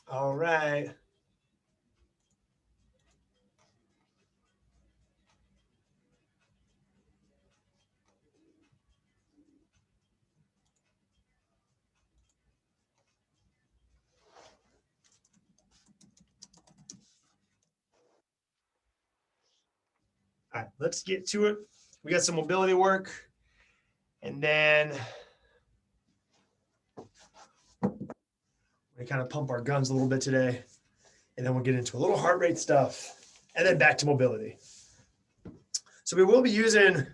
All right. All right, let's get to it. We got some mobility work, and then we kind of pump our guns a little bit today, and then we'll get into a little heart rate stuff, and then back to mobility. So we will be using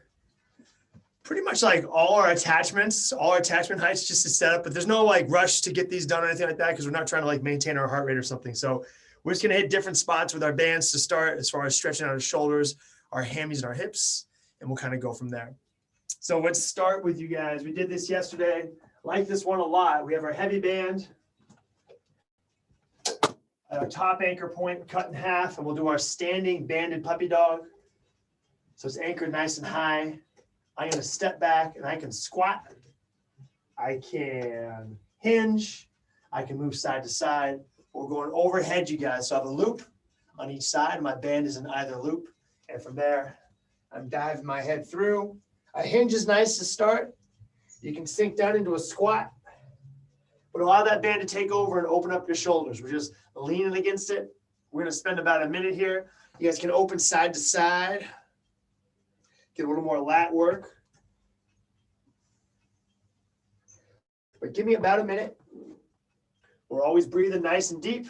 pretty much like all our attachments, all our attachment heights just to set up, but there's no like rush to get these done or anything like that because we're not trying to like maintain our heart rate or something. So we're just gonna hit different spots with our bands to start as far as stretching out our shoulders, our hammies and our hips, and we'll kind of go from there. So let's start with you guys. We did this yesterday. Like this one a lot. We have our heavy band, our top anchor point cut in half, and we'll do our standing banded puppy dog. So it's anchored nice and high. I'm going to step back and I can squat. I can hinge. I can move side to side. We're going overhead, you guys. So I have a loop on each side. My band is in either loop. And from there, I'm diving my head through. A hinge is nice to start. You can sink down into a squat. But allow that band to take over and open up your shoulders. We're just leaning against it. We're going to spend about a minute here. You guys can open side to side. Get a little more lat work. But give me about a minute. We're always breathing nice and deep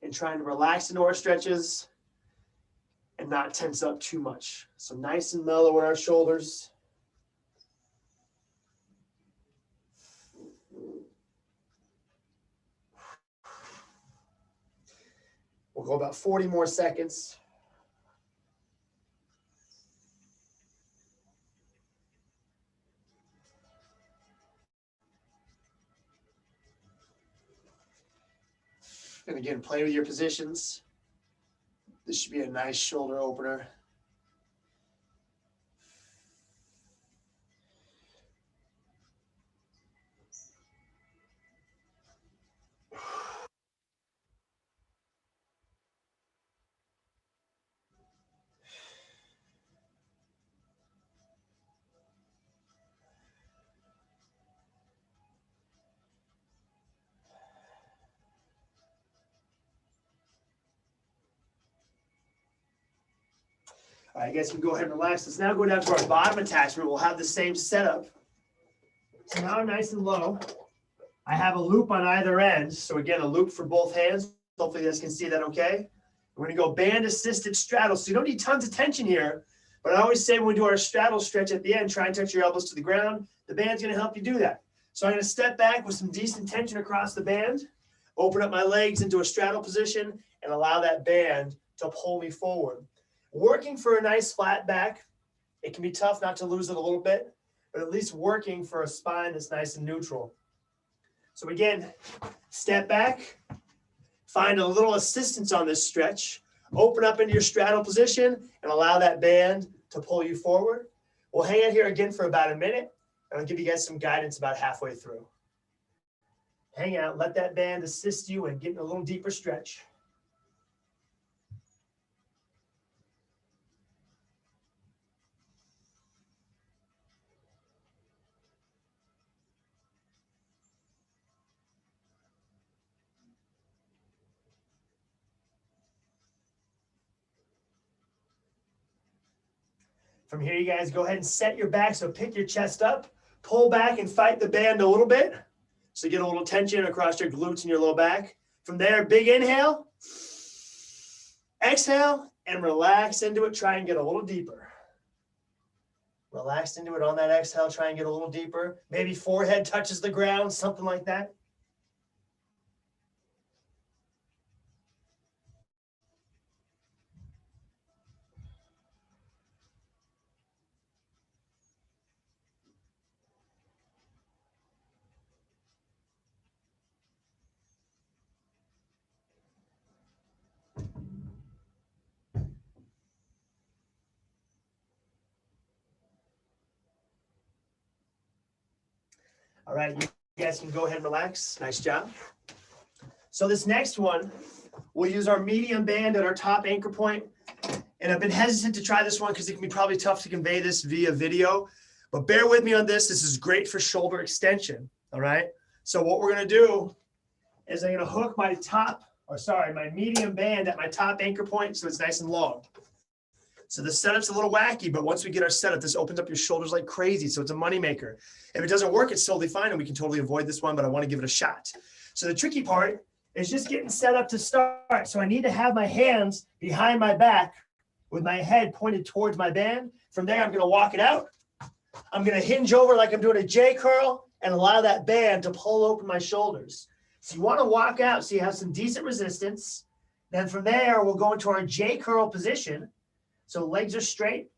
and trying to relax into our stretches and not tense up too much. So nice and mellow in our shoulders. We'll go about 40 more seconds. And again, play with your positions. This should be a nice shoulder opener. All right, you guys can go ahead and relax. Let's now go down to our bottom attachment. We'll have the same setup. So now I'm nice and low. I have a loop on either end. So again, a loop for both hands. Hopefully you guys can see that okay. We're gonna go band assisted straddle. So you don't need tons of tension here, but I always say when we do our straddle stretch at the end, try and touch your elbows to the ground. The band's gonna help you do that. So I'm gonna step back with some decent tension across the band, open up my legs into a straddle position, and allow that band to pull me forward. Working for a nice flat back. It can be tough not to lose it a little bit, but at least working for a spine that's nice and neutral. So again, step back, find a little assistance on this stretch, open up into your straddle position and allow that band to pull you forward. We'll hang out here again for about a minute and I'll give you guys some guidance about halfway through. Hang out, let that band assist you in getting a little deeper stretch. From here, you guys go ahead and set your back. So pick your chest up, pull back and fight the band a little bit. So you get a little tension across your glutes and your low back. From there, big inhale, exhale, and relax into it. Try and get a little deeper. Relax into it on that exhale. Try and get a little deeper. Maybe forehead touches the ground, something like that. All right, you guys can go ahead and relax. Nice job. So this next one, we'll use our medium band at our top anchor point. And I've been hesitant to try this one because it can be probably tough to convey this via video, but bear with me on this. This is great for shoulder extension, all right? So what we're gonna do is I'm gonna hook my my medium band at my top anchor point so it's nice and long. So the setup's a little wacky, but once we get our setup, this opens up your shoulders like crazy. So it's a moneymaker. If it doesn't work, it's totally fine and we can totally avoid this one, but I wanna give it a shot. So the tricky part is just getting set up to start. So I need to have my hands behind my back with my head pointed towards my band. From there, I'm gonna walk it out. I'm gonna hinge over like I'm doing a J curl and allow that band to pull open my shoulders. So you wanna walk out so you have some decent resistance. Then from there, we'll go into our J curl position. So legs are straight,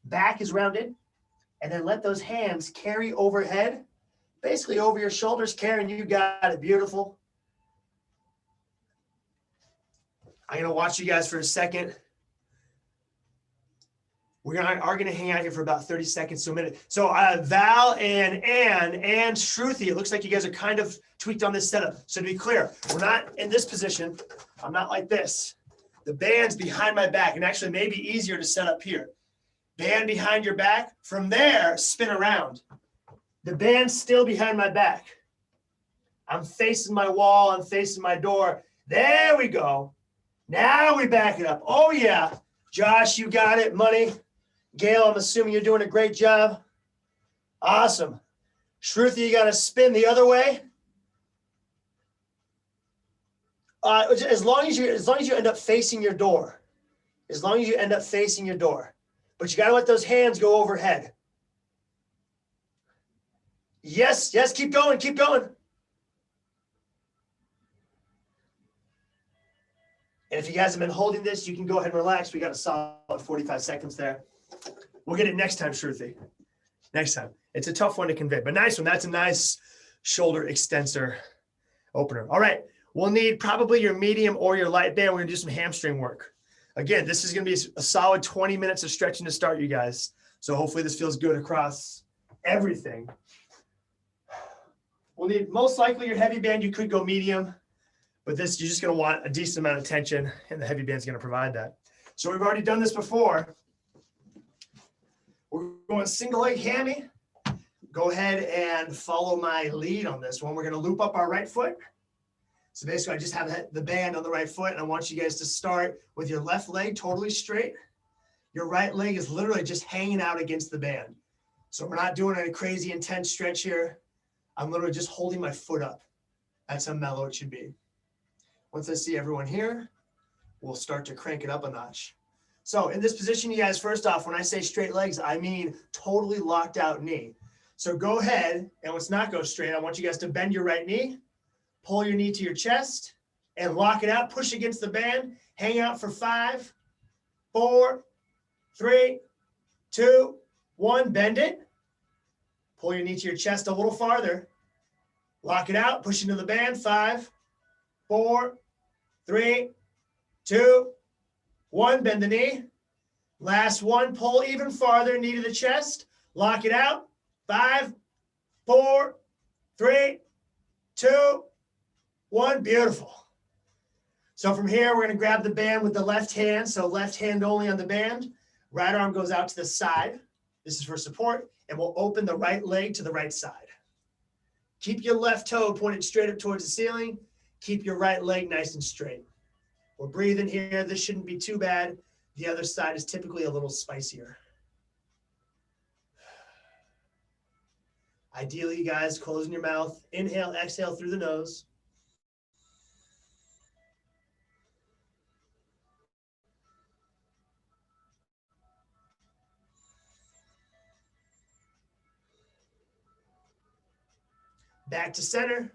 back is rounded, and then let those hands carry overhead, basically over your shoulders. Karen, you got it, beautiful. I'm gonna watch you guys for a second. We are gonna hang out here for about 30 seconds to a minute. So Val and Ann and Shruti, it looks like you guys are kind of tweaked on this setup. So to be clear, we're not in this position. I'm not like this. The band's behind my back, and actually maybe easier to set up here. Band behind your back. From there, spin around. The band's still behind my back. I'm facing my wall. I'm facing my door. There we go. Now we back it up. Oh, yeah. Josh, you got it. Money. Gail, I'm assuming you're doing a great job. Awesome. Shruti, you got to spin the other way. As long as you end up facing your door. As long as you end up facing your door. But you got to let those hands go overhead. Yes, yes, keep going, keep going. And if you guys have been holding this, you can go ahead and relax. We got a solid 45 seconds there. We'll get it next time, Shruti. Next time. It's a tough one to convey, but nice one. That's a nice shoulder extensor opener. All right. We'll need probably your medium or your light band. We're going to do some hamstring work. Again, this is going to be a solid 20 minutes of stretching to start, you guys. So hopefully this feels good across everything. We'll need most likely your heavy band. You could go medium, but this, you're just going to want a decent amount of tension, and the heavy band is going to provide that. So we've already done this before. We're going single leg hammy. Go ahead and follow my lead on this one. We're going to loop up our right foot. So basically, I just have the band on the right foot, and I want you guys to start with your left leg totally straight. Your right leg is literally just hanging out against the band. So we're not doing a crazy intense stretch here. I'm literally just holding my foot up. That's how mellow it should be. Once I see everyone here, we'll start to crank it up a notch. So in this position, you guys, first off, when I say straight legs, I mean totally locked out knee. So go ahead, and let's not go straight. I want you guys to bend your right knee. Pull your knee to your chest and lock it out. Push against the band. Hang out for 5, 4, 3, 2, 1. Bend it. Pull your knee to your chest a little farther. Lock it out. Push into the band. 5, 4, 3, 2, 1. Bend the knee. Last one. Pull even farther. Knee to the chest. Lock it out. 5, 4, 3, 2, 1. Beautiful. So from here, we're going to grab the band with the left hand. So left hand only on the band. Right arm goes out to the side. This is for support. And we'll open the right leg to the right side. Keep your left toe pointed straight up towards the ceiling. Keep your right leg nice and straight. We're breathing here. This shouldn't be too bad. The other side is typically a little spicier. Ideally, you guys, closing your mouth. Inhale, exhale through the nose. Back to center.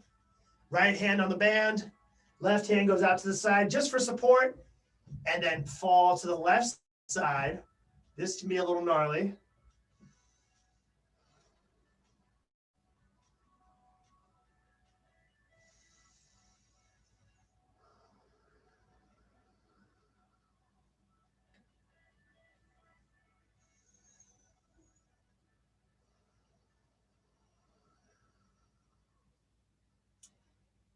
Right hand on the band. Left hand goes out to the side just for support. And then fall to the left side. This can be a little gnarly.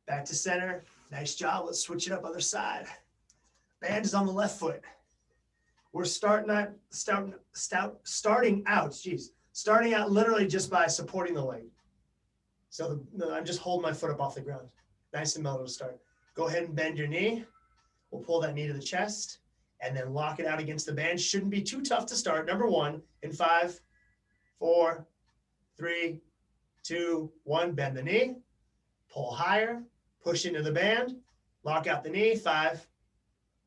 Back to center. Nice job. Let's switch it up other side. Band is on the left foot. We're starting out literally just by supporting the leg. So I'm just holding my foot up off the ground. Nice and mellow to start. Go ahead and bend your knee. We'll pull that knee to the chest and then lock it out against the band. Shouldn't be too tough to start. Number one, in 5, 4, 3, 2, 1. Bend the knee, pull higher, push into the band, lock out the knee. 5,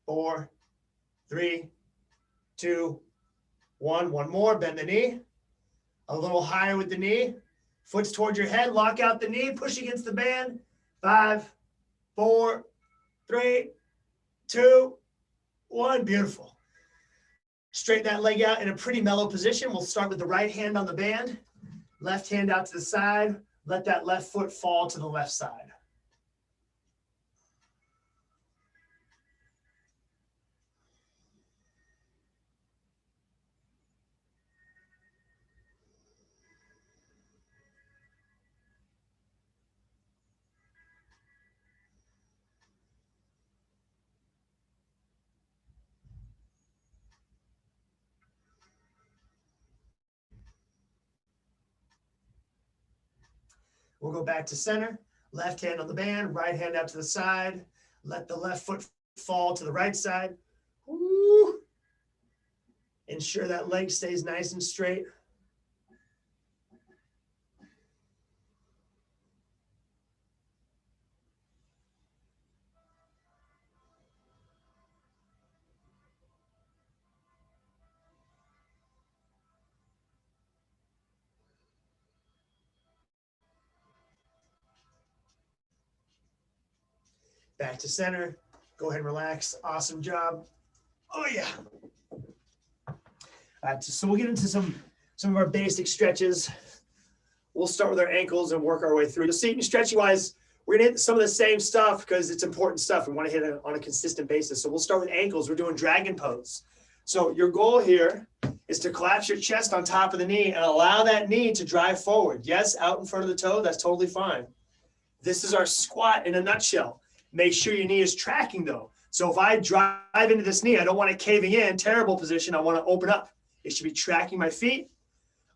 4, 3, 2, 1. One more, bend the knee. A little higher with the knee. Foot's towards your head, lock out the knee, push against the band. 5, 4, 3, 2, 1. Beautiful. Straighten that leg out in a pretty mellow position. We'll start with the right hand on the band, left hand out to the side. Let that left foot fall to the left side. We'll go back to center, left hand on the band, right hand out to the side. Let the left foot fall to the right side. Woo. Ensure that leg stays nice and straight. Back to center. Go ahead and relax. Awesome job. Oh, yeah. All right, so we'll get into some of our basic stretches. We'll start with our ankles and work our way through. You'll see, stretching-wise, we're going to hit some of the same stuff because it's important stuff. We want to hit it on a consistent basis. So we'll start with ankles. We're doing dragon pose. So your goal here is to collapse your chest on top of the knee and allow that knee to drive forward. Yes, out in front of the toe, that's totally fine. This is our squat in a nutshell. Make sure your knee is tracking though. So if I drive into this knee, I don't want it caving in, terrible position. I want to open up. It should be tracking my feet.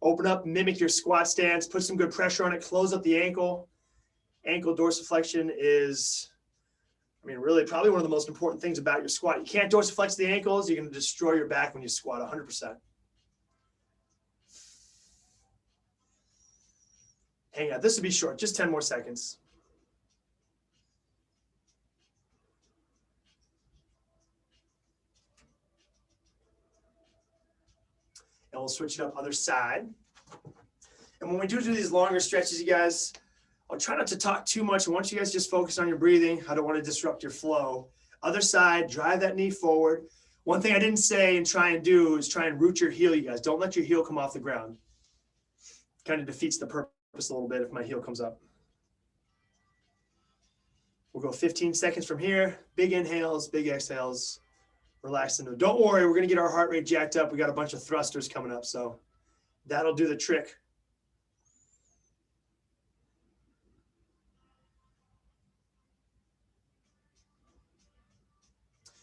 Open up, mimic your squat stance, put some good pressure on it, close up the ankle. Ankle dorsiflexion is, really probably one of the most important things about your squat. You can't dorsiflex the ankles. You're going to destroy your back when you squat 100%. Hang out. This will be short, just 10 more seconds. And we'll switch it up other side. And when we do these longer stretches, you guys, I'll try not to talk too much. I want you guys to just focus on your breathing. I don't want to disrupt your flow. Other side, drive that knee forward. One thing I didn't say and try and do is try and root your heel, you guys. Don't let your heel come off the ground. Kind of defeats the purpose a little bit if my heel comes up. We'll go 15 seconds from here. Big inhales, big exhales. Relax into it. Don't worry, we're going to get our heart rate jacked up. We got a bunch of thrusters coming up, so that'll do the trick.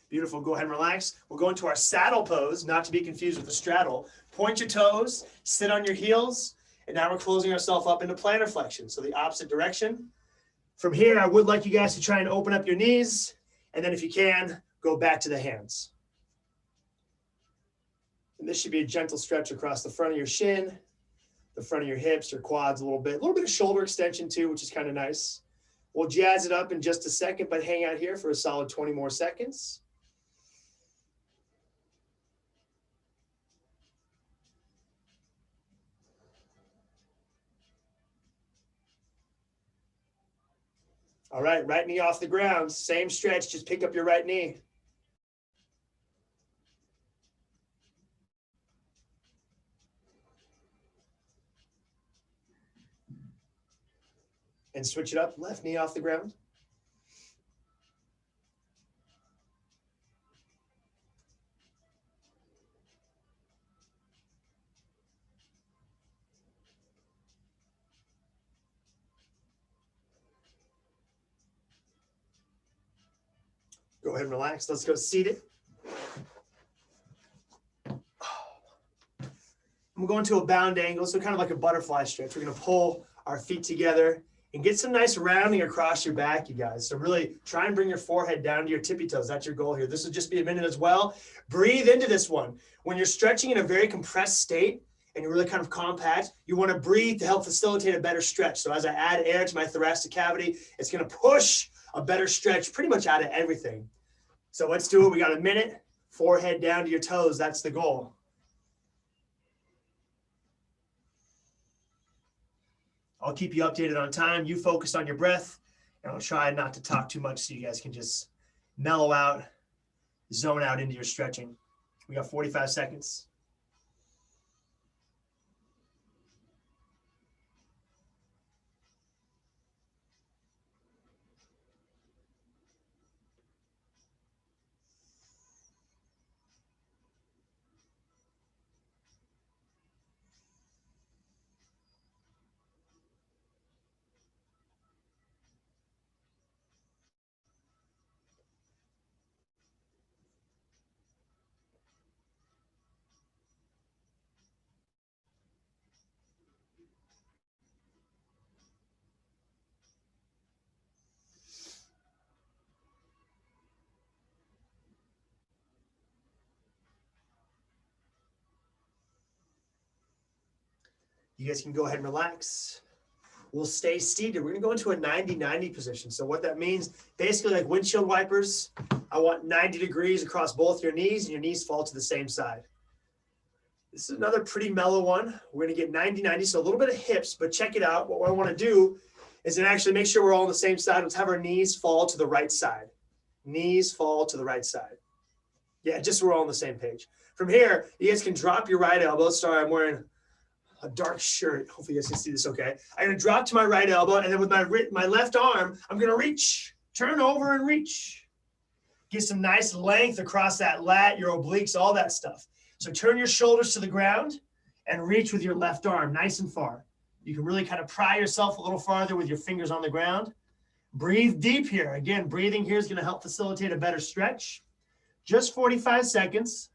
Beautiful. Go ahead and relax. We'll go into our saddle pose, not to be confused with the straddle. Point your toes, sit on your heels, and now we're closing ourselves up into plantar flexion, so the opposite direction. From here, I would like you guys to try and open up your knees, and then if you can, go back to the hands. And this should be a gentle stretch across the front of your shin, the front of your hips, your quads a little bit of shoulder extension too, which is kind of nice. We'll jazz it up in just a second, but hang out here for a solid 20 more seconds. All right, right knee off the ground, same stretch, just pick up your right knee. And switch it up, left knee off the ground. Go ahead and relax. Let's go seated. We're going to a bound angle, so kind of like a butterfly stretch. We're going to pull our feet together and get some nice rounding across your back, you guys. So really try and bring your forehead down to your tippy toes. That's your goal here. This will just be a minute as well. Breathe into this one. When you're stretching in a very compressed state and you're really kind of compact, you want to breathe to help facilitate a better stretch. So as I add air to my thoracic cavity, it's going to push a better stretch pretty much out of everything. So let's do it. We got a minute. Forehead down to your toes. That's the goal. I'll keep you updated on time. You focus on your breath, and I'll try not to talk too much so you guys can just mellow out, zone out into your stretching. We got 45 seconds. You guys can go ahead and relax. We'll stay seated. We're gonna go into a 90-90 position. So what that means, basically like windshield wipers, I want 90 degrees across both your knees and your knees fall to the same side. This is another pretty mellow one. We're gonna get 90-90, so a little bit of hips, but check it out. What I wanna do is to actually make sure we're all on the same side. Let's have our knees fall to the right side. Knees fall to the right side. Yeah, just so we're all on the same page. From here, you guys can drop your right elbow. Sorry, I'm wearing a dark shirt. Hopefully you guys can see this okay. I'm gonna drop to my right elbow, and then with my left arm, I'm gonna reach, turn over and reach. Get some nice length across that lat, your obliques, all that stuff. So turn your shoulders to the ground and reach with your left arm, nice and far. You can really kind of pry yourself a little farther with your fingers on the ground. Breathe deep here. Again, breathing here is gonna help facilitate a better stretch. Just 45 seconds.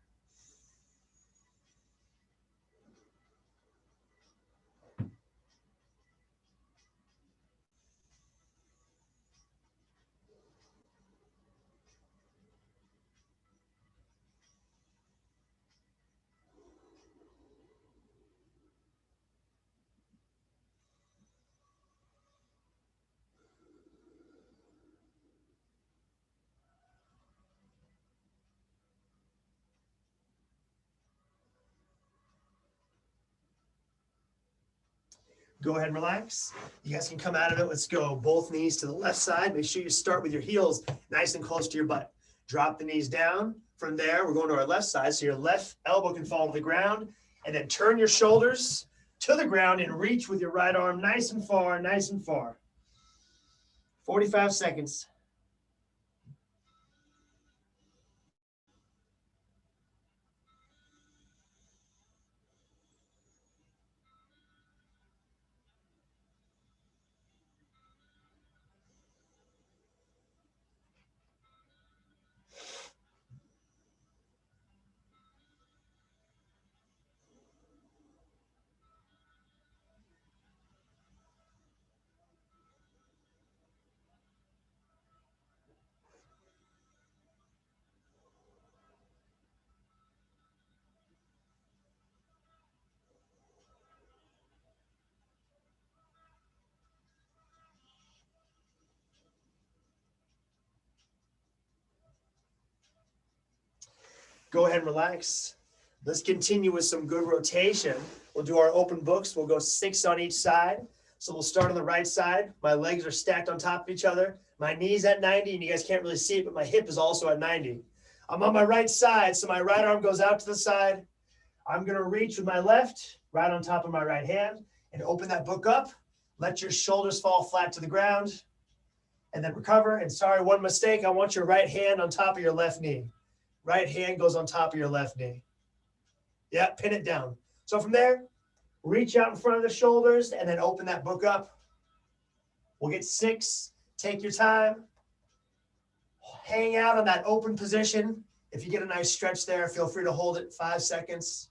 Go ahead and relax. You guys can come out of it. Let's go. Both knees to the left side. Make sure you start with your heels nice and close to your butt. Drop the knees down. From there, we're going to our left side. So your left elbow can fall to the ground. And then turn your shoulders to the ground and reach with your right arm nice and far, nice and far. 45 seconds. Go ahead and relax. Let's continue with some good rotation. We'll do our open books. We'll go 6 on each side. So we'll start on the right side. My legs are stacked on top of each other. My knee's at 90, and you guys can't really see it, but my hip is also at 90. I'm on my right side, so my right arm goes out to the side. I'm gonna reach with my left, right on top of my right hand, and open that book up. Let your shoulders fall flat to the ground, and then recover. And sorry, one mistake. I want your right hand on top of your left knee. Right hand goes on top of your left knee. Yeah, pin it down. So from there, reach out in front of the shoulders and then open that book up. We'll get 6. Take your time. Hang out on that open position. If you get a nice stretch there, feel free to hold it 5 seconds.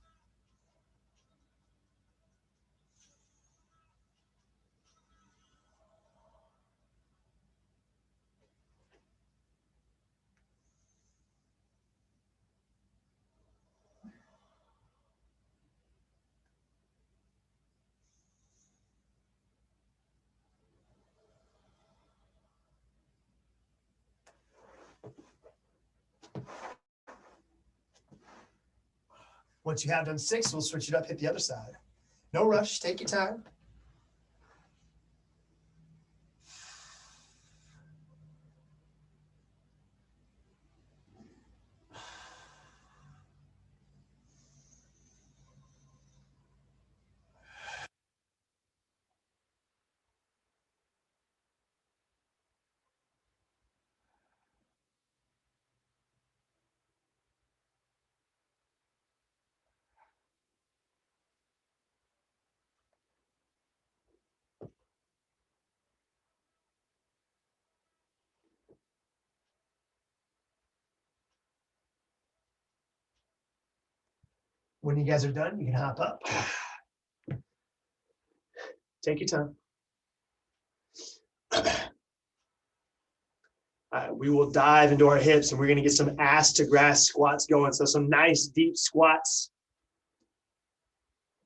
Once you have done 6, we'll switch it up, hit the other side. No rush, take your time. When you guys are done, you can hop up. Take your time. We will dive into our hips and we're going to get some ass to grass squats going. So some nice deep squats.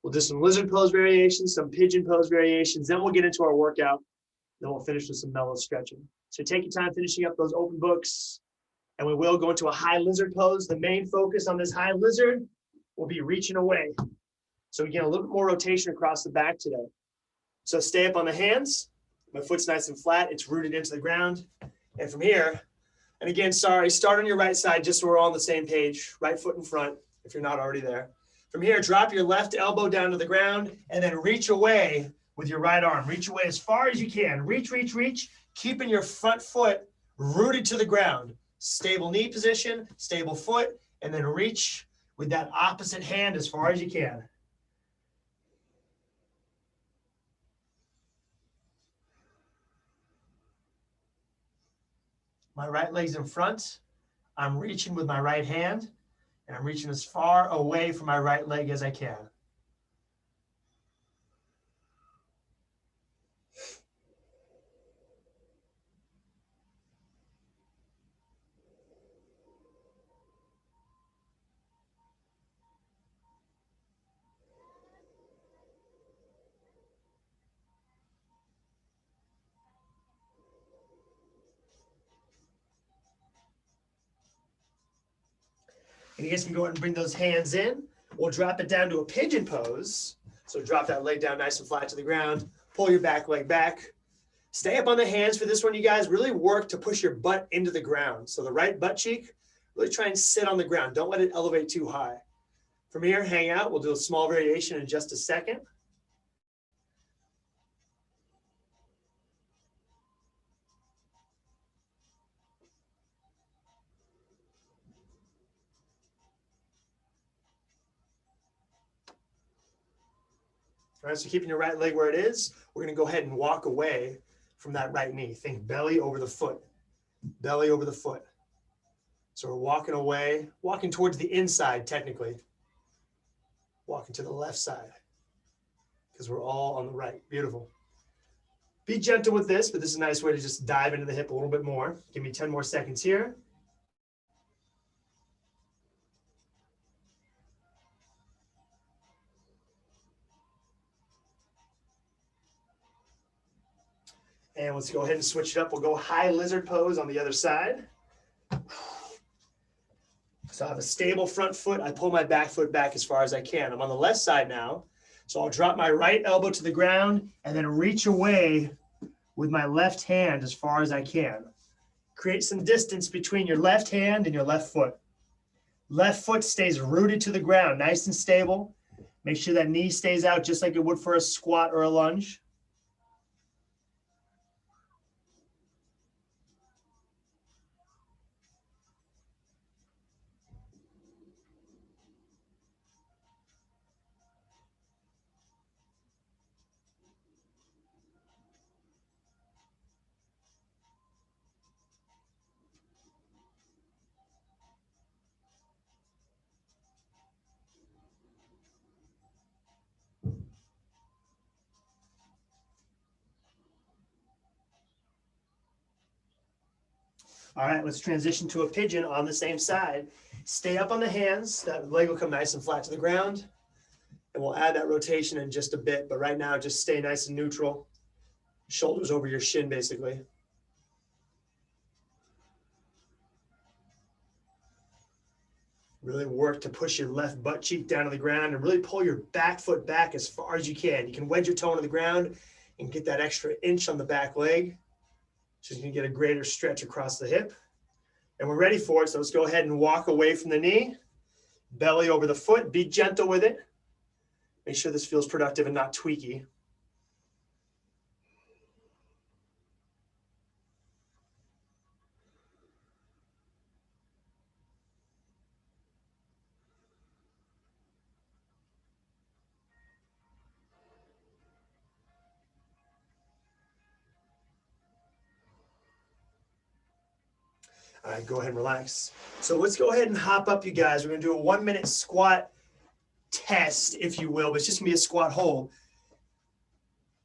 We'll do some lizard pose variations, some pigeon pose variations. Then we'll get into our workout. Then we'll finish with some mellow stretching. So take your time finishing up those open books. And we will go into a high lizard pose. The main focus on this high lizard will be reaching away. So we get a little bit more rotation across the back today. So stay up on the hands. My foot's nice and flat. It's rooted into the ground. And from here, and again, sorry, start on your right side just so we're all on the same page. Right foot in front if you're not already there. From here, drop your left elbow down to the ground and then reach away with your right arm. Reach away as far as you can. Reach, reach, reach. Keeping your front foot rooted to the ground. Stable knee position, stable foot, and then reach with that opposite hand as far as you can. My right leg's in front. I'm reaching with my right hand, and I'm reaching as far away from my right leg as I can. And you guys can go ahead and bring those hands in. We'll drop it down to a pigeon pose. So drop that leg down nice and flat to the ground. Pull your back leg back. Stay up on the hands for this one, you guys. Really work to push your butt into the ground. So the right butt cheek, really try and sit on the ground. Don't let it elevate too high. From here, hang out. We'll do a small variation in just a second. All right, so keeping your right leg where it is, we're going to go ahead and walk away from that right knee. Think belly over the foot, belly over the foot. So we're walking away, walking towards the inside technically, walking to the left side because we're all on the right. Beautiful. Be gentle with this, but this is a nice way to just dive into the hip a little bit more. Give me 10 more seconds here. And let's go ahead and switch it up. We'll go high lizard pose on the other side. So I have a stable front foot. I pull my back foot back as far as I can. I'm on the left side now. So I'll drop my right elbow to the ground and then reach away with my left hand as far as I can. Create some distance between your left hand and your left foot. Left foot stays rooted to the ground, nice and stable. Make sure that knee stays out just like it would for a squat or a lunge. All right, let's transition to a pigeon on the same side. Stay up on the hands. That leg will come nice and flat to the ground. And we'll add that rotation in just a bit. But right now, just stay nice and neutral. Shoulders over your shin, basically. Really work to push your left butt cheek down to the ground and really pull your back foot back as far as you can. You can wedge your toe into the ground and get that extra inch on the back leg. So you can get a greater stretch across the hip. And we're ready for it. So let's go ahead and walk away from the knee. Belly over the foot. Be gentle with it. Make sure this feels productive and not tweaky. All right, go ahead and relax. So let's go ahead and hop up, you guys. We're going to do a 1-minute squat test, if you will, but it's just going to be a squat hold.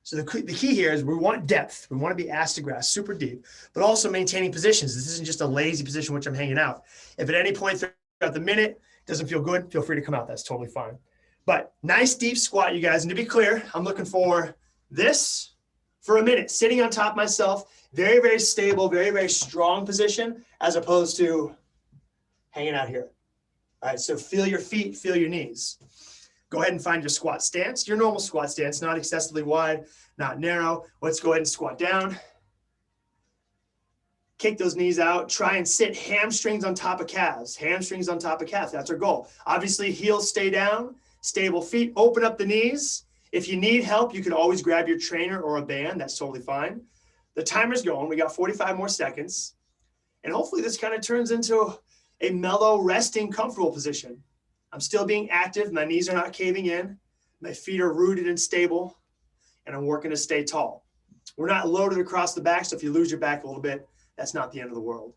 So the key here is we want depth. We want to be ass to grass, super deep, but also maintaining positions. This isn't just a lazy position which I'm hanging out. If at any point throughout the minute it doesn't feel good, feel free to come out. That's totally fine. But nice deep squat, you guys. And to be clear, I'm looking for this for a minute, sitting on top of myself, very, very stable, very, very strong position, as opposed to hanging out here. All right, so feel your feet, feel your knees. Go ahead and find your squat stance, your normal squat stance, not excessively wide, not narrow. Let's go ahead and squat down. Kick those knees out. Try and sit hamstrings on top of calves. Hamstrings on top of calves. That's our goal. Obviously, heels stay down, stable feet. Open up the knees. If you need help, you can always grab your trainer or a band. That's totally fine. The timer's going. We got 45 more seconds. And hopefully this kind of turns into a mellow, resting, comfortable position. I'm still being active. My knees are not caving in. My feet are rooted and stable. And I'm working to stay tall. We're not loaded across the back, so if you lose your back a little bit, that's not the end of the world.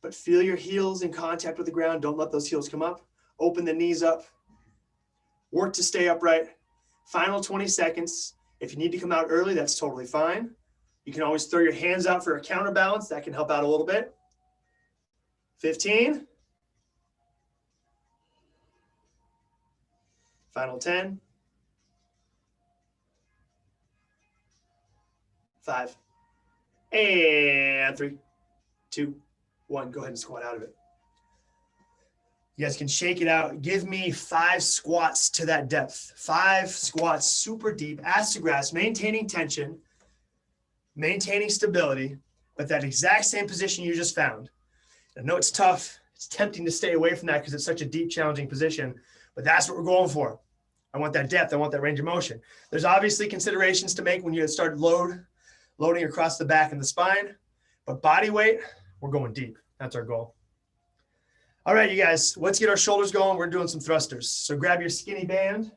But feel your heels in contact with the ground. Don't let those heels come up. Open the knees up. Work to stay upright. Final 20 seconds. If you need to come out early, that's totally fine. You can always throw your hands out for a counterbalance. That can help out a little bit. 15. Final 10. 5. And 3, 2, 1. Go ahead and squat out of it. You guys can shake it out. Give me 5 squats to that depth. 5 squats, super deep, ass to grass, maintaining tension, maintaining stability, but that exact same position you just found. I know it's tough. It's tempting to stay away from that because it's such a deep, challenging position, but that's what we're going for. I want that depth. I want that range of motion. There's obviously considerations to make when you start loading across the back and the spine, but body weight, we're going deep. That's our goal. All right, you guys, let's get our shoulders going. We're doing some thrusters. So grab your skinny band.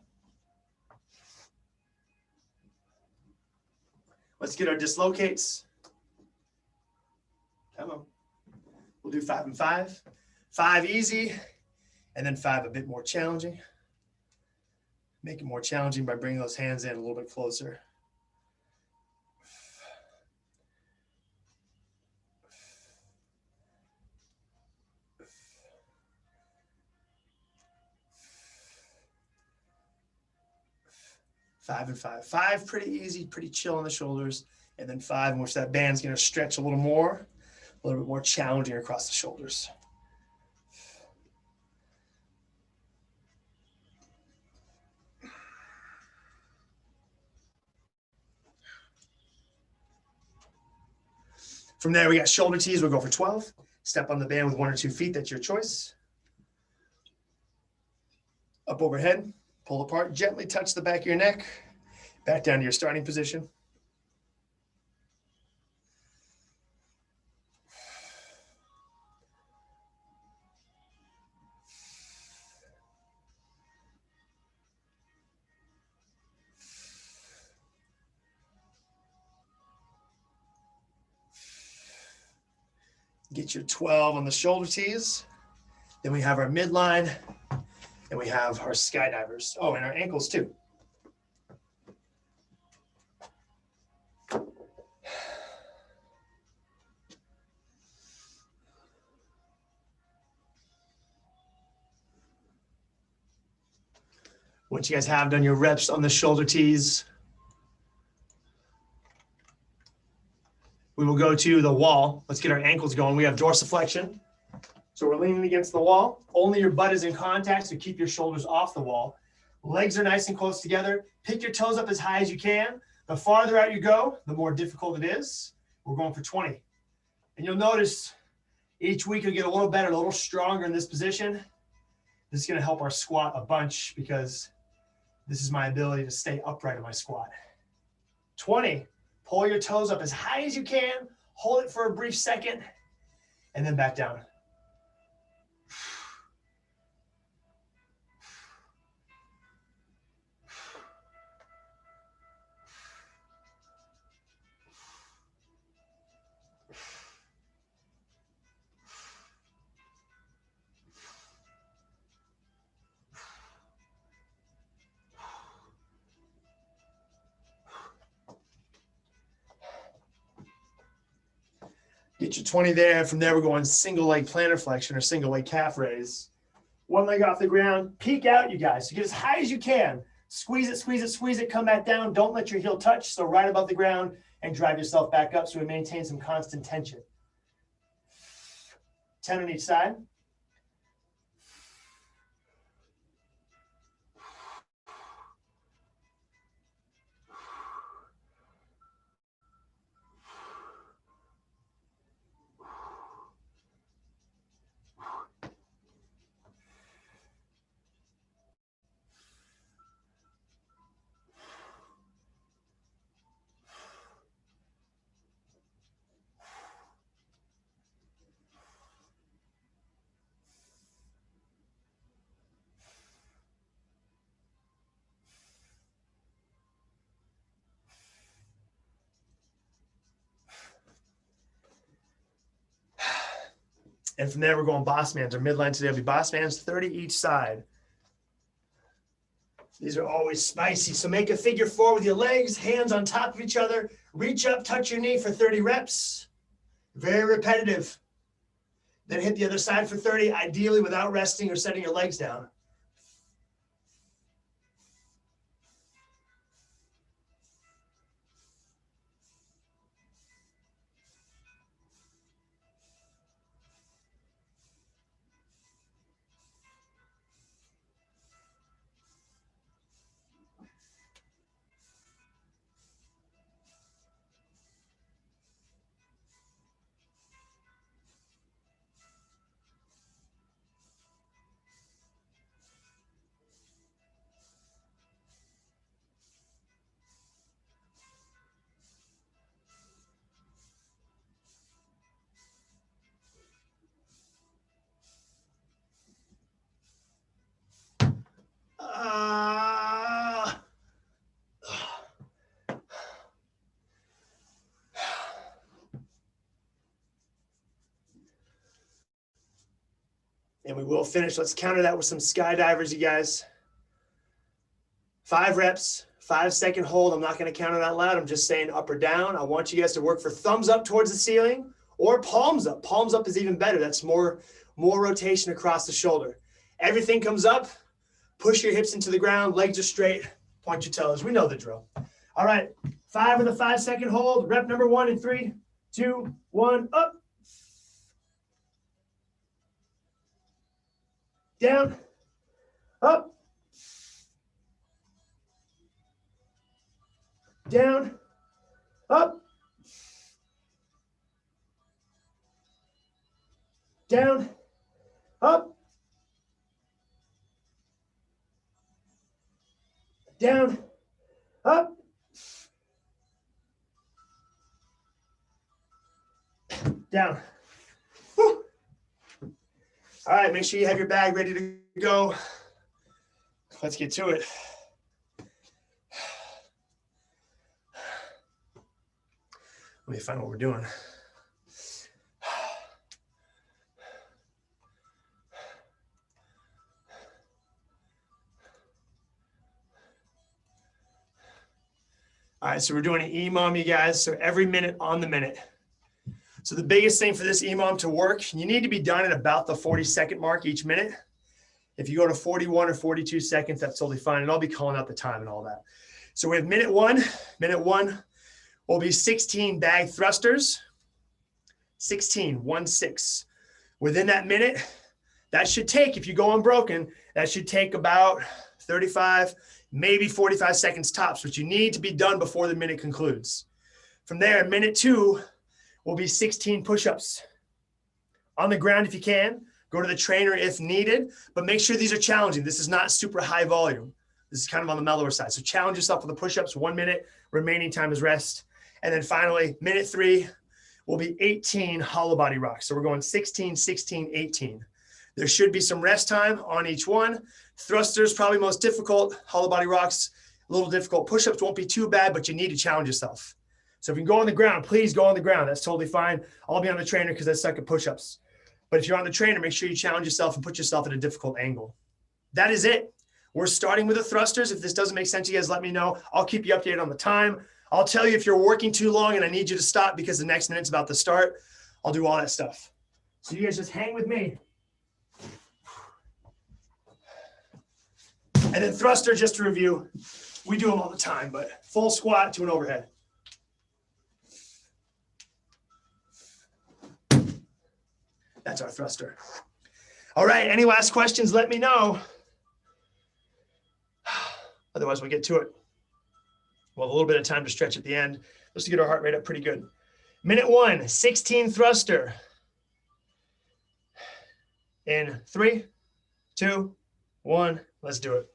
Let's get our dislocates. Come on. We'll do 5 and 5. 5 easy, and then 5 a bit more challenging. Make it more challenging by bringing those hands in a little bit closer. Five and 5. 5, pretty easy, pretty chill on the shoulders. And then 5, in which that band's going to stretch a little more, a little bit more challenging across the shoulders. From there, we got shoulder tees. We'll go for 12. Step on the band with 1 or 2 feet. That's your choice. Up overhead, pull apart, gently touch the back of your neck. Back down to your starting position. Get your 12 on the shoulder tees. Then we have our midline, and we have our skydivers. Oh, and our ankles too. Once you guys have done your reps on the shoulder tees, we will go to the wall. Let's get our ankles going. We have dorsiflexion. So we're leaning against the wall. Only your butt is in contact, so keep your shoulders off the wall. Legs are nice and close together. Pick your toes up as high as you can. The farther out you go, the more difficult it is. We're going for 20. And you'll notice each week you'll get a little better, a little stronger in this position. This is going to help our squat a bunch because this is my ability to stay upright in my squat. 20. Pull your toes up as high as you can. Hold it for a brief second, and then back down. Get your 20 there. From there, we're going single leg plantar flexion or single leg calf raise. One leg off the ground. Peek out, you guys. So get as high as you can. Squeeze it, squeeze it, squeeze it. Come back down. Don't let your heel touch. So right above the ground and drive yourself back up so we maintain some constant tension. 10 on each side. And from there, we're going boss mans. Our midline today will be boss mans, 30 each side. These are always spicy. So make a figure four with your legs, hands on top of each other. Reach up, touch your knee for 30 reps. Very repetitive. Then hit the other side for 30, ideally without resting or setting your legs down. And we will finish. Let's counter that with some skydivers, you guys. 5 reps, 5-second hold. I'm not going to count it out loud. I'm just saying up or down. I want you guys to work for thumbs up towards the ceiling or palms up. Palms up is even better. That's more rotation across the shoulder. Everything comes up. Push your hips into the ground. Legs are straight. Point your toes. We know the drill. All right. 5 with a 5-second hold. Rep number 1 in 3, 2, 1, up. Down, up, down, up, down, up, down, up, down. Whew. All right, make sure you have your bag ready to go. Let's get to it. Let me find what we're doing. All right, so we're doing an EMOM, you guys. So every minute on the minute. So the biggest thing for this EMOM to work, you need to be done at about the 40-second mark each minute. If you go to 41 or 42 seconds, that's totally fine. And I'll be calling out the time and all that. So we have minute one. Minute one will be 16 bag thrusters. 16, 1-6. Within that minute, that should take, if you go unbroken, that should take about 35, maybe 45 seconds tops, which you need to be done before the minute concludes. From there, minute two will be 16 push-ups. On the ground if you can. Go to the trainer if needed, but make sure these are challenging. This is not super high volume. This is kind of on the mellower side. So challenge yourself with the push-ups, 1 minute, remaining time is rest. And then finally, minute three will be 18 hollow body rocks. So we're going 16, 16, 18. There should be some rest time on each one. Thrusters, probably most difficult. Hollow body rocks, a little difficult. Push-ups won't be too bad, but you need to challenge yourself. So if you can go on the ground, please go on the ground. That's totally fine. I'll be on the trainer because I suck at push-ups. But if you're on the trainer, make sure you challenge yourself and put yourself at a difficult angle. That is it. We're starting with the thrusters. If this doesn't make sense to you guys, let me know. I'll keep you updated on the time. I'll tell you if you're working too long and I need you to stop because the next minute's about to start. I'll do all that stuff. So you guys just hang with me. And then thruster, just to review, we do them all the time, but full squat to an overhead. That's our thruster. All right, any last questions, let me know. Otherwise, we'll get to it. We'll have a little bit of time to stretch at the end, just to get our heart rate up pretty good. Minute one, 16 thruster. In 3, 2, 1, let's do it.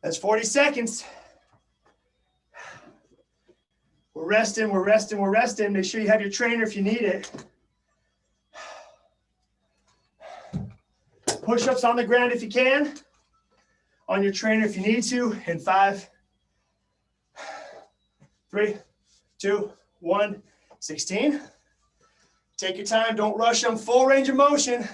That's 40 seconds. We're resting, we're resting, we're resting. Make sure you have your trainer if you need it. Push-ups on the ground if you can. On your trainer if you need to. In 5, 3, 2, 1, 16. Take your time, don't rush them. Full range of motion.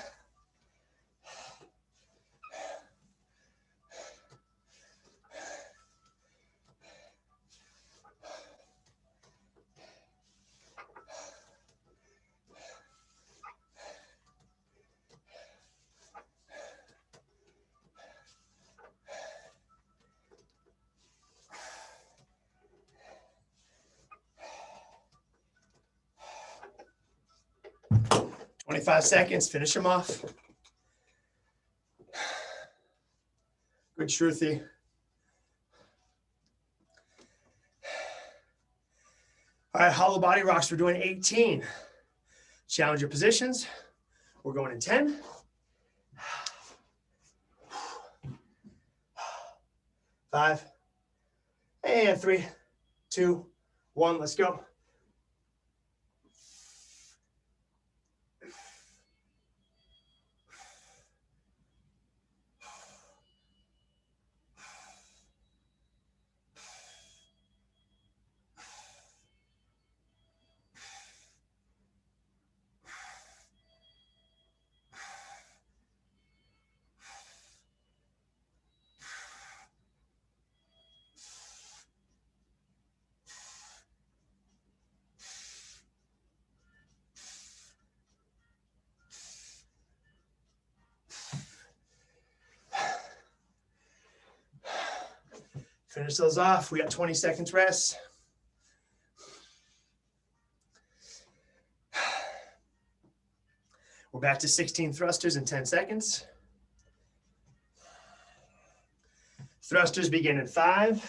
Five seconds, finish them off. Good, Shruti. All right, hollow body rocks, we're doing 18. Challenge your positions. We're going in 10. 5, and 3, 2, 1, let's go. Finish those off. We got 20 seconds rest. We're back to 16 thrusters in 10 seconds. Thrusters begin in 5,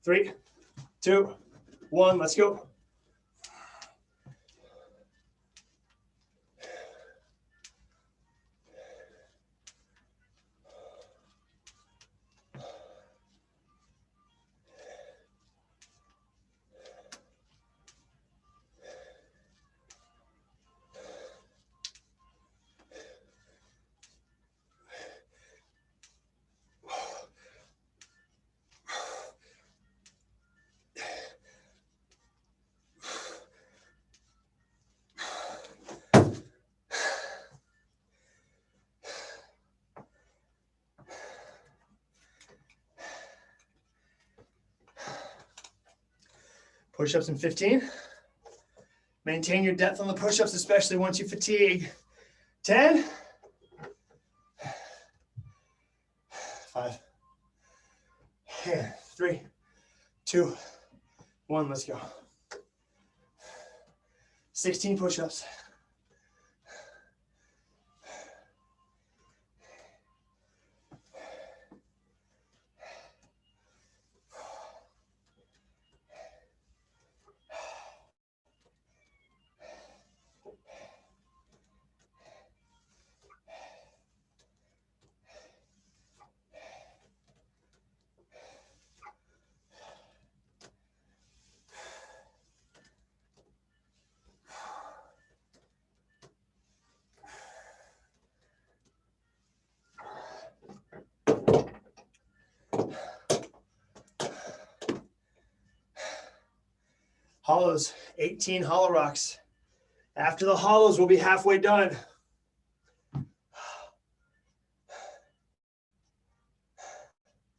3, 2, 1, let's go. Push-ups in 15. Maintain your depth on the push-ups, especially once you fatigue. 10. 5. 3, 2, 1, let's go. 16 push-ups. Hollows, 18 hollow rocks. After the hollows, we'll be halfway done.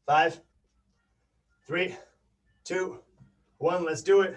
5, 3, 2, 1, let's do it.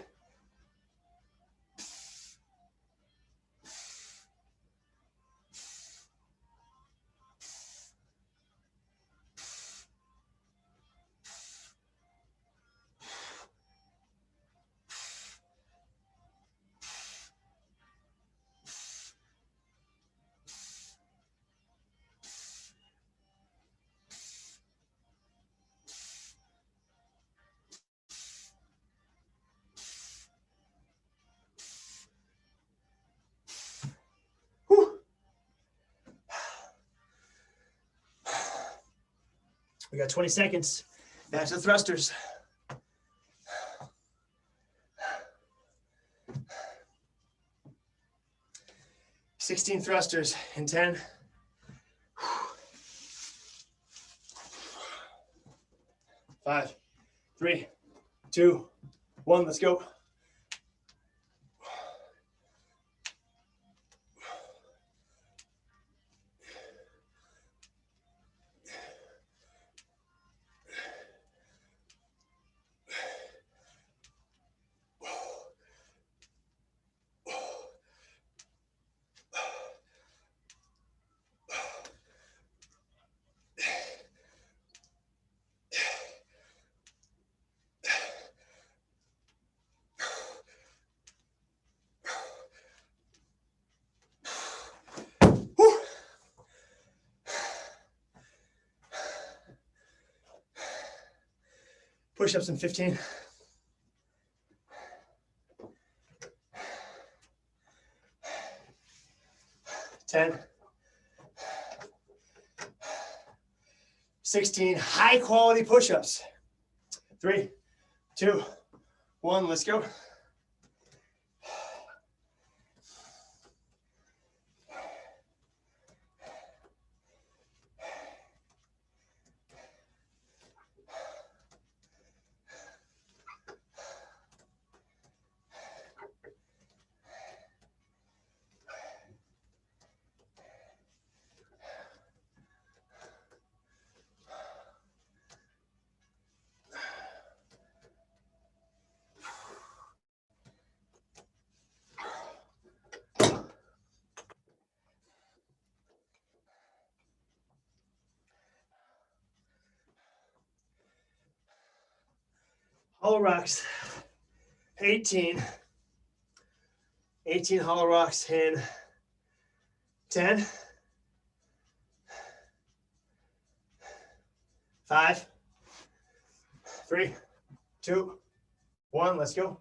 We got 20 seconds. Back to the thrusters. Sixteen thrusters in 10. 5, 3, 2, 1, let's go. Push-ups in 15. 10. 16 high quality push-ups. 3, 2, 1, let's go. Hollow rocks, 18. 18 hollow rocks in 10. 5, 3, 2, 1, let's go.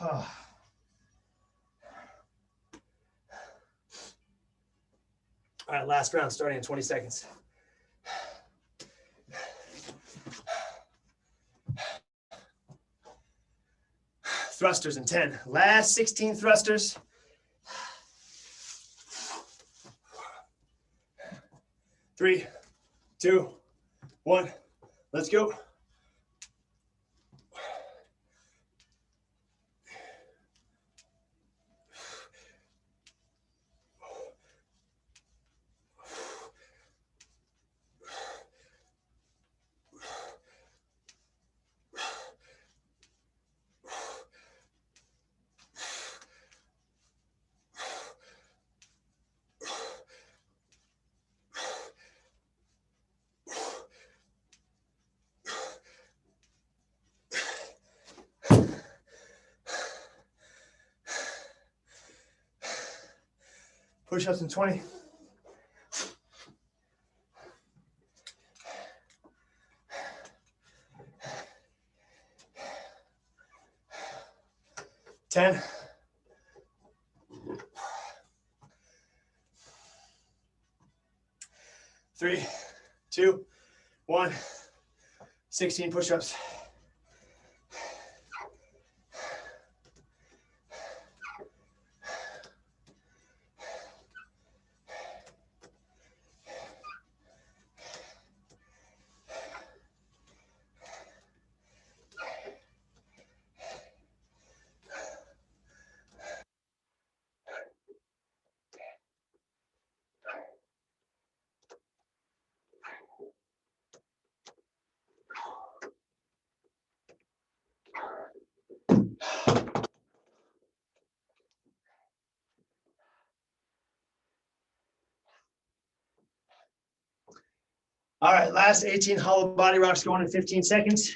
All right, last round starting in 20 seconds. thrusters in 10. Last 16 thrusters. Three, two, one. Let's go. Push-ups in 20. Ten. Three, two, one. 16 push-ups. All right, last 18 hollow body rocks going in 15 seconds.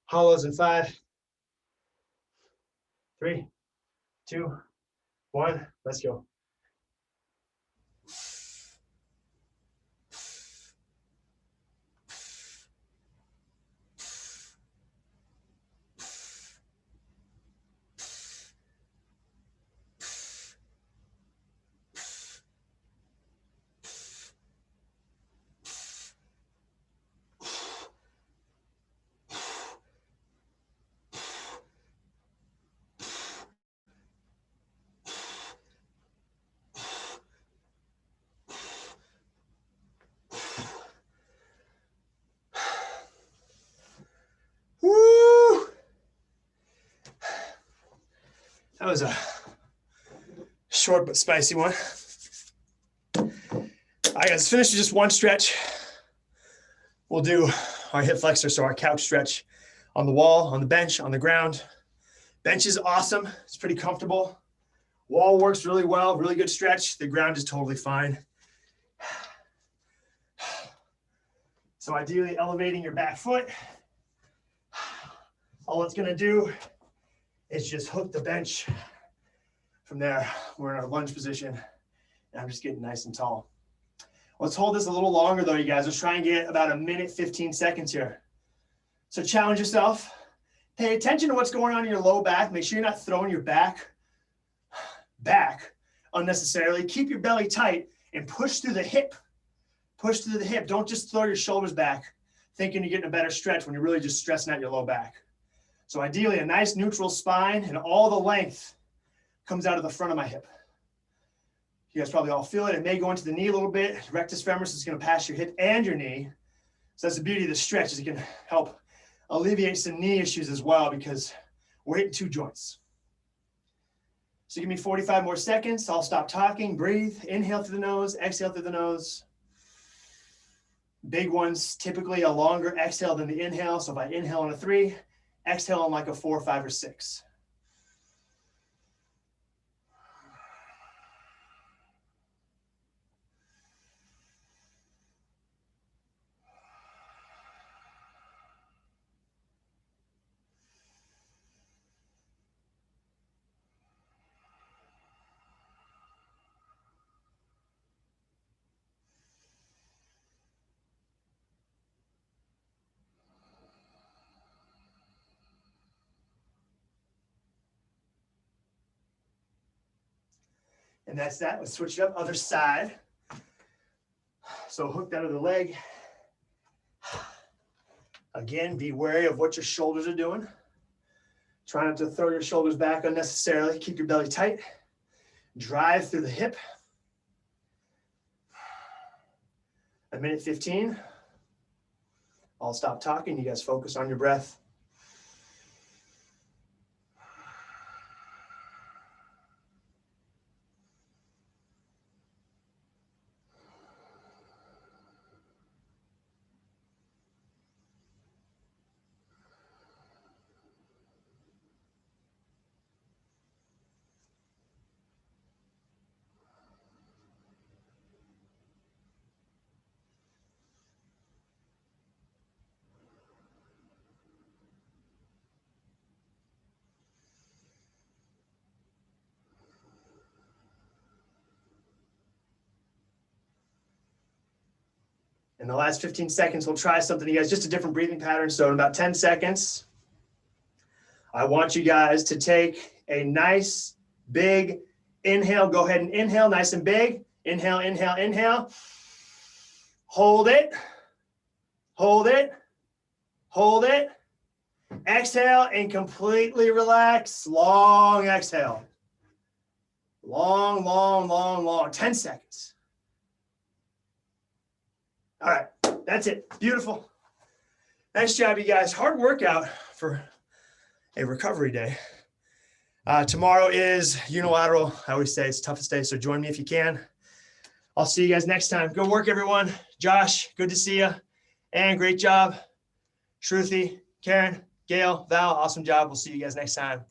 Hollows in 5, 3, 2, 1. Let's go. Woo! That was a short but spicy one. All right, guys, finish with just one stretch. We'll do our hip flexor, so our couch stretch on the wall, on the bench, on the ground. Bench is awesome. It's pretty comfortable. Wall works really well, really good stretch. The ground is totally fine. So ideally elevating your back foot. All it's gonna do is just hook the bench. From there, we're in our lunge position, and I'm just getting nice and tall. Let's hold this a little longer though, you guys. Let's try and get about a minute, 15 seconds here. So challenge yourself. Pay attention to what's going on in your low back. Make sure you're not throwing your back unnecessarily. Keep your belly tight and push through the hip. Push through the hip. Don't just throw your shoulders back thinking you're getting a better stretch when you're really just stressing out your low back. So ideally a nice neutral spine and all the length comes out of the front of my hip. You guys probably all feel it. It may go into the knee a little bit. Rectus femoris is going to pass your hip and your knee. So that's the beauty of the stretch, is it can help alleviate some knee issues as well, because we're hitting two joints. So give me 45 more seconds. I'll stop talking, breathe, inhale through the nose, exhale through the nose. Big ones, typically a longer exhale than the inhale. So if I inhale on a 3, exhale on like a 4, 5, or 6. And that's that. Let's switch it up. Other side. So hook that other leg. Again, be wary of what your shoulders are doing. Try not to throw your shoulders back unnecessarily. Keep your belly tight. Drive through the hip. A minute 15. I'll stop talking. You guys focus on your breath. In the last 15 seconds, we'll try something, you guys, just a different breathing pattern. So in about 10 seconds, I want you guys to take a nice big inhale. Go ahead and inhale nice and big. Inhale, inhale, inhale. Hold it, hold it, hold it. Exhale and completely relax. Long exhale. Long, long, long, long. 10 seconds. All right, that's it. Beautiful. Nice job, you guys. Hard workout for a recovery day. Tomorrow is unilateral. I always say it's the toughest day, so join me if you can. I'll see you guys next time. Good work, everyone. Josh, good to see you. And great job. Shruti, Karen, Gail, Val, awesome job. We'll see you guys next time.